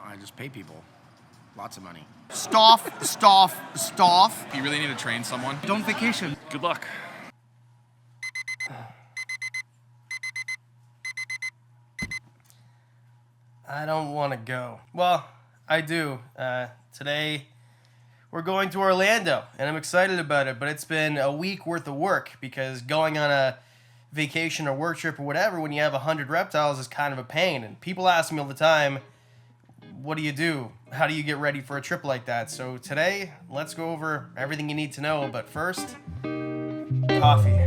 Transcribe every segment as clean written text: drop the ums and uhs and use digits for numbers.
I just pay people. Lots of money. Stop. You really need to train someone. Don't vacation. Good luck. I don't want to go. Well, I do. Today, we're going to Orlando, and I'm excited about it, but it's been a week worth of work because going on a vacation or work trip or whatever when you have 100 reptiles is kind of a pain. And people ask me all the time, what do you do? How do you get ready for a trip like that? So today, let's go over everything you need to know. But first, coffee.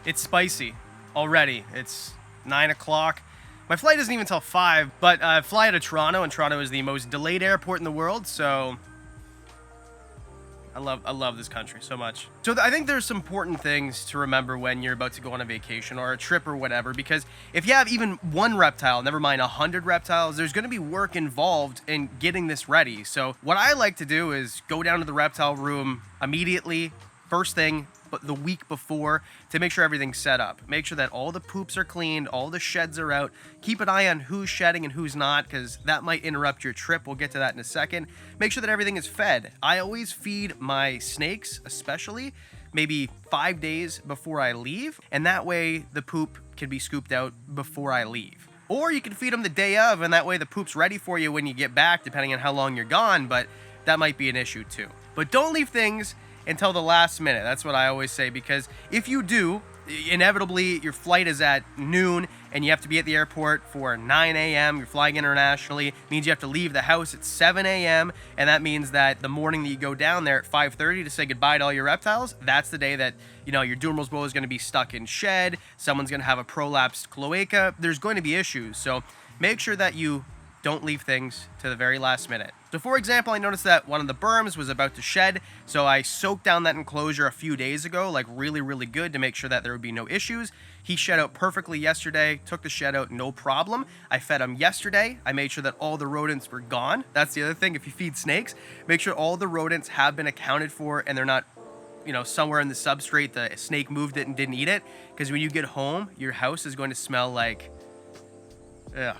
It's spicy already. It's 9 o'clock. My flight isn't even till 5, but I fly out of Toronto, and Toronto is the most delayed airport in the world, so I love this country so much. So I think there's some important things to remember when you're about to go on a vacation or a trip or whatever, because if you have even one reptile, never mind 100 reptiles, there's going to be work involved in getting this ready. So what I like to do is go down to the reptile room immediately, first thing, but the week before, to make sure everything's set up. Make sure that all the poops are cleaned, all the sheds are out. Keep an eye on who's shedding and who's not, because that might interrupt your trip. We'll get to that in a second. Make sure that everything is fed. I always feed my snakes, especially, maybe 5 days before I leave, and that way the poop can be scooped out before I leave. Or you can feed them the day of, and that way the poop's ready for you when you get back, depending on how long you're gone, but that might be an issue too. But don't leave things until the last minute. That's what I always say, because if you do, inevitably your flight is at noon and you have to be at the airport for 9 a.m. You're flying internationally. It means you have to leave the house at 7 a.m. And that means that the morning that you go down there at 5:30 to say goodbye to all your reptiles, that's the day that, you know, your Dumeral's boa is going to be stuck in shed. Someone's going to have a prolapsed cloaca. There's going to be issues. So make sure that you don't leave things to the very last minute. So for example, I noticed that one of the berms was about to shed, so I soaked down that enclosure a few days ago, like really good, to make sure that there would be no issues. He shed out perfectly yesterday, took the shed out, no problem. I fed him yesterday. I made sure that all the rodents were gone. That's the other thing, if you feed snakes, make sure all the rodents have been accounted for and they're not, you know, somewhere in the substrate, the snake moved it and didn't eat it, because when you get home, your house is going to smell like, ugh.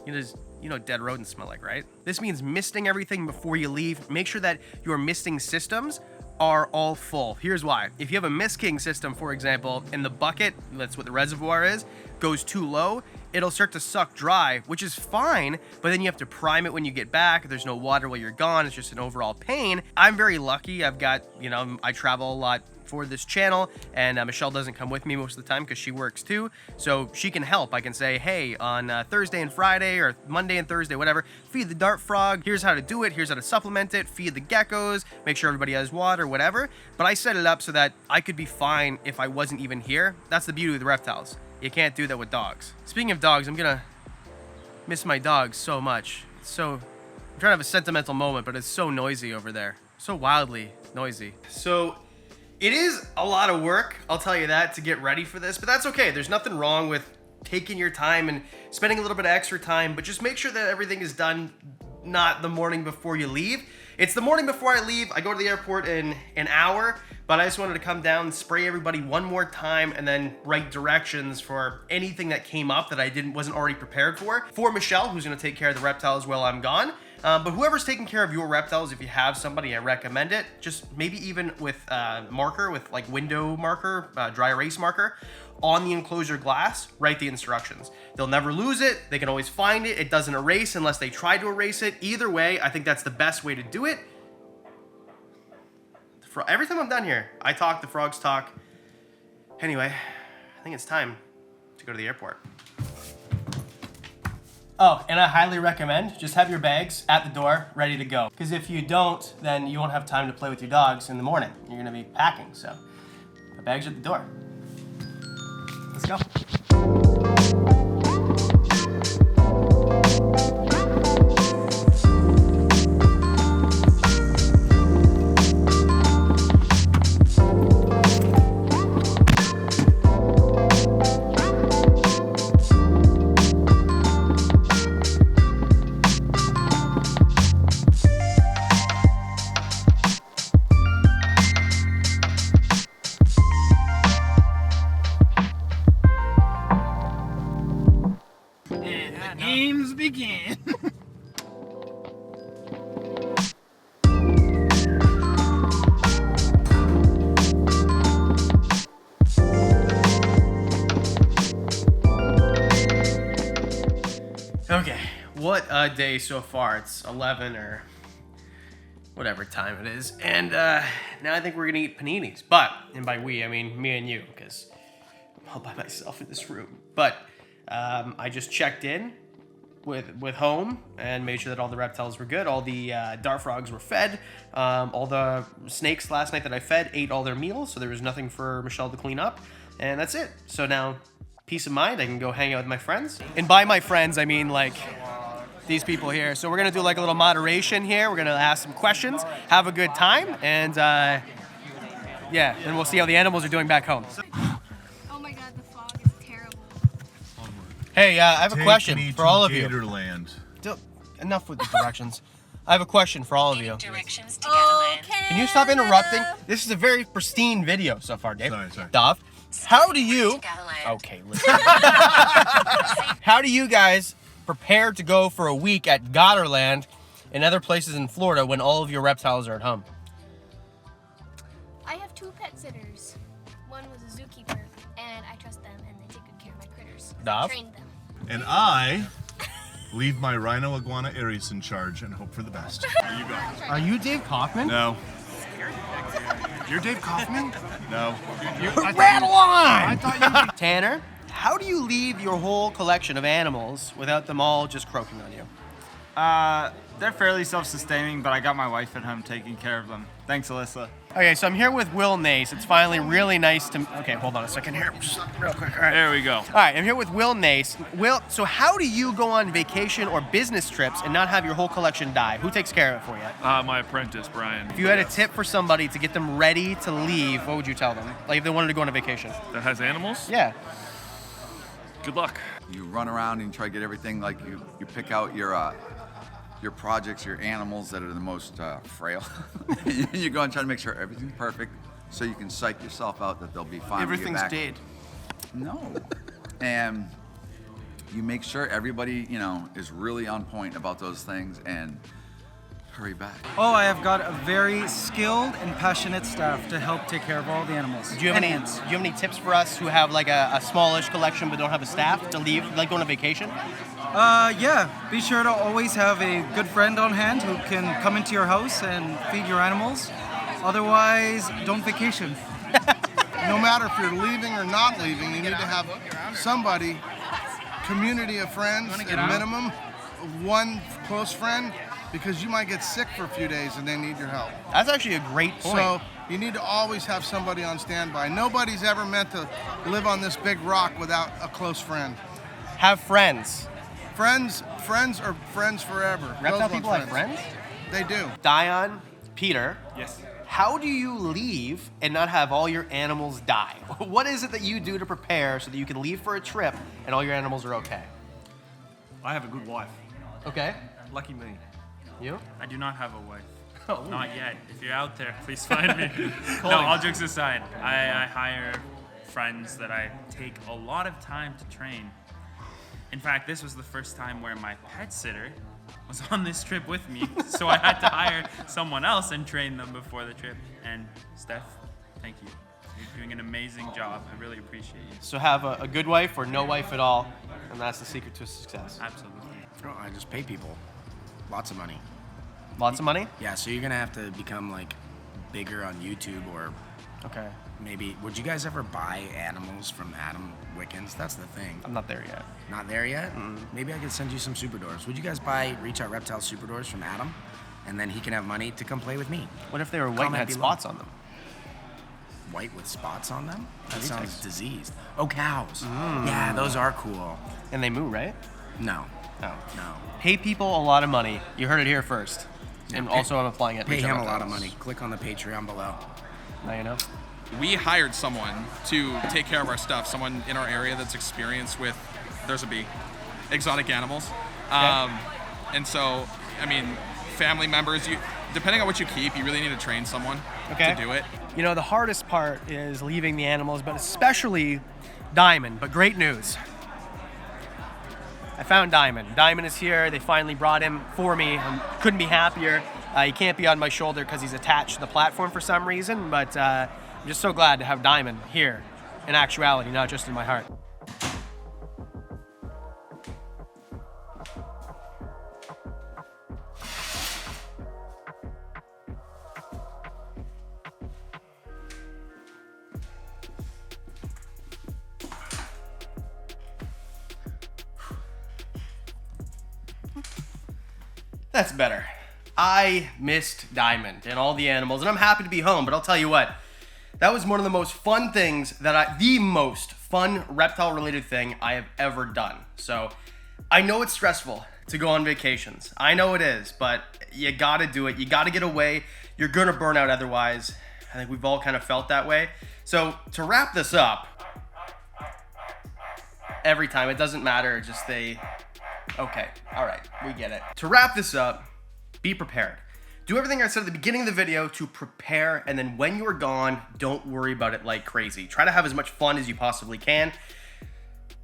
You know dead rodents smell like, right? This means misting everything before you leave. Make sure that your misting systems are all full. Here's why. If you have a mist king system, for example, and the bucket, that's what the reservoir is, goes too low, it'll start to suck dry, which is fine, but then you have to prime it when you get back. There's no water while you're gone. It's just an overall pain. I'm very lucky. I've got, you know, I travel a lot for this channel, and Michelle doesn't come with me most of the time because she works too, so she can help. I can say, hey, on Thursday and Friday, or Monday and Thursday, whatever, feed the dart frog, here's how to do it, here's how to supplement it, feed the geckos, make sure everybody has water, whatever. But I set it up so that I could be fine if I wasn't even here. That's the beauty of the reptiles. You can't do that with dogs. Speaking of dogs, I'm gonna miss my dogs so much. I'm trying to have a sentimental moment, but it's so noisy over there, so wildly noisy. So it is a lot of work, I'll tell you that, to get ready for this, but that's okay. There's nothing wrong with taking your time and spending a little bit of extra time, but just make sure that everything is done not the morning before you leave. It's the morning before I leave. I go to the airport in an hour, but I just wanted to come down and spray everybody one more time and then write directions for anything that came up that I wasn't already prepared for. For Michelle, who's gonna take care of the reptiles while I'm gone. But whoever's taking care of your reptiles, if you have somebody, I recommend it. Just maybe even with marker, with like window marker, dry erase marker, on the enclosure glass, write the instructions. They'll never lose it. They can always find it. It doesn't erase unless they try to erase it. Either way, I think that's the best way to do it. Every time I'm done here, I talk, the frogs talk. Anyway, I think it's time to go to the airport. Oh, and I highly recommend just have your bags at the door ready to go. Because if you don't, then you won't have time to play with your dogs in the morning. You're gonna be packing, so my bags are at the door. Let's go. What a day so far. It's 11 or whatever time it is. And now I think we're gonna eat paninis. And by we, I mean me and you, because I'm all by myself in this room. But I just checked in with home and made sure that all the reptiles were good. All the dart frogs were fed. All the snakes last night that I fed ate all their meals, so there was nothing for Michelle to clean up. And that's it. So now, peace of mind, I can go hang out with my friends. And by my friends, I mean like these people here. So we're gonna do like a little moderation here. We're gonna ask some questions, have a good time, and yeah, and we'll see how the animals are doing back home. Oh my god, the fog is terrible. Hey, I have a question for all of you. Gatorland. Enough with the directions. I have a question for all of you. Directions to Gatorland. Okay. Can you stop interrupting? This is a very pristine video so far, Dave. Sorry. Dov, how do you... Gatorland. Okay, listen. How do you guys prepare to go for a week at Gatorland and other places in Florida when all of your reptiles are at home? I have 2 pet sitters. One was a zookeeper, and I trust them, and they take good care of my critters. Dov? I trained them. And I leave my rhino iguana Aries in charge and hope for the best. There you go. Are you Dave Kaufman? No. You're Dave Kaufman? No. Rattle on! Tanner, how do you leave your whole collection of animals without them all just croaking on you? They're fairly self-sustaining, but I got my wife at home taking care of them. Thanks, Alyssa. Okay, so I'm here with Will Nace. It's finally really nice to... Okay, hold on a second here. Just real quick. All right. There we go. All right, I'm here with Will Nace. Will, so how do you go on vacation or business trips and not have your whole collection die? Who takes care of it for you? My apprentice, Brian. If you had a tip for somebody to get them ready to leave, what would you tell them? Like if they wanted to go on a vacation? That has animals? Yeah. Good luck. You run around and try to get everything, like you pick out your projects, your animals that are the most frail. You go and try to make sure everything's perfect so you can psych yourself out that they'll be fine when you get Everything's back. dead. No. And you make sure everybody, is really on point about those things and hurry back. Oh, I have got a very skilled and passionate staff to help take care of all the animals. Do you have any tips for us who have like a smallish collection but don't have a staff to leave, like go on a vacation? Yeah, be sure to always have a good friend on hand who can come into your house and feed your animals. Otherwise, don't vacation. No matter if you're leaving or not leaving, you need to have somebody, community of friends, at minimum, one close friend, because you might get sick for a few days and they need your help. That's actually a great point. So you need to always have somebody on standby. Nobody's ever meant to live on this big rock without a close friend. Have friends. Friends are friends forever. Reptile Those people ones have friends? They do. Dion, Peter. Yes. How do you leave and not have all your animals die? What is it that you do to prepare so that you can leave for a trip and all your animals are okay? I have a good wife. Okay. Lucky me. You? I do not have a wife. Oh. Not yet. If you're out there, please find me. No, all jokes aside, I hire friends that I take a lot of time to train. In fact, this was the first time where my pet sitter was on this trip with me, so I had to hire someone else and train them before the trip. And Steph, thank you. You're doing an amazing job. I really appreciate you. So have a good wife or no wife at all, and that's the secret to success. Absolutely. Oh, I just pay people. Lots of money. Lots of money? Yeah, so you're gonna have to become like bigger on YouTube, or Okay. maybe, would you guys ever buy animals from Adam Wickens? That's the thing. I'm not there yet. Not there yet? Maybe I could send you some super doors. Would you guys buy Reach Out Reptile super doors from Adam? And then he can have money to come play with me. What if they were white and Comment had below. spots on them? White with spots on them? That Maybe sounds text. diseased. Oh, cows. Yeah, those are cool. And they moo, right? No, No. no. Pay people a lot of money. You heard it here first. And pay- also I'm applying it. Pay Reach Out him a lot of Reptiles. money. Click on the Patreon below. Now you know. We hired someone to take care of our stuff, someone in our area that's experienced with, there's a bee, exotic animals. And so, I mean, family members, depending on what you keep, you really need to train someone to do it. You know, the hardest part is leaving the animals, but especially Diamond. But great news. I found Diamond. Diamond is here. They finally brought him for me. I couldn't be happier. He can't be on my shoulder because he's attached to the platform for some reason, but I'm just so glad to have Diamond here in actuality, not just in my heart. That's better. I missed Diamond and all the animals, and I'm happy to be home, but I'll tell you what, that was one of the most fun things the most fun reptile-related thing I have ever done. So, I know it's stressful to go on vacations. I know it is, but you gotta do it. You gotta get away. You're gonna burn out otherwise. I think we've all kind of felt that way. So, to wrap this up, every time, it doesn't matter, just okay, all right, we get it. To wrap this up, be prepared. Do everything I said at the beginning of the video to prepare, and then when you're gone, don't worry about it like crazy. Try to have as much fun as you possibly can.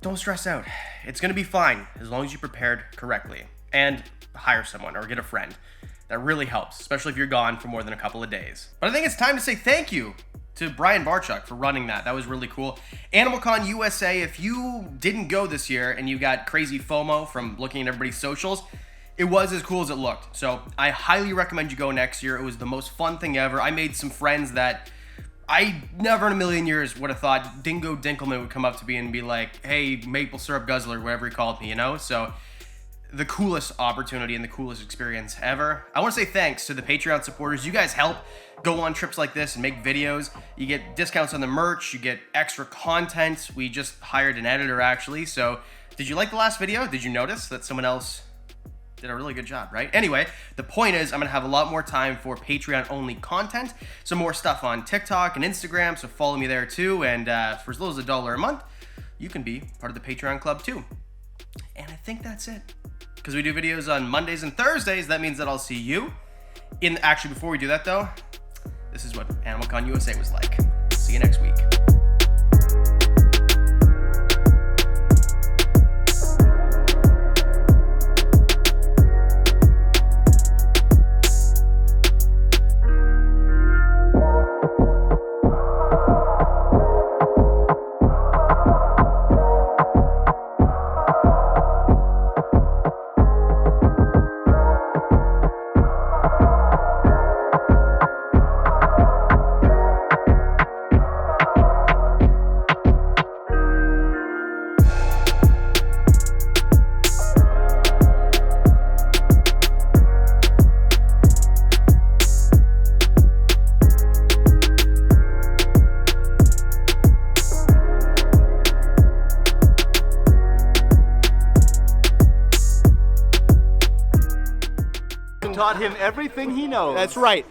Don't stress out. It's gonna be fine as long as you prepared correctly. And hire someone or get a friend. That really helps, especially if you're gone for more than a couple of days. But I think it's time to say thank you to Brian Barczyk for running that. That was really cool. AnimalConUSA, if you didn't go this year and you got crazy FOMO from looking at everybody's socials, it was as cool as it looked. So I highly recommend you go next year. It was the most fun thing ever. I made some friends that I never in a million years would have thought Dingo Dinkleman would come up to me and be like, hey, maple syrup guzzler, whatever he called me, you know? So the coolest opportunity and the coolest experience ever. I want to say thanks to the Patreon supporters. You guys help go on trips like this and make videos. You get discounts on the merch. You get extra content. We just hired an editor, actually. So did you like the last video? Did you notice that someone else did a really good job, right? Anyway, the point is I'm gonna have a lot more time for Patreon-only content, some more stuff on TikTok and Instagram, so follow me there too, and for as little as $1 a month, you can be part of the Patreon club too. And I think that's it. Because we do videos on Mondays and Thursdays, that means that I'll see you actually, before we do that though, this is what AnimalConUSA was like. See you next week. Taught him everything he knows. That's right.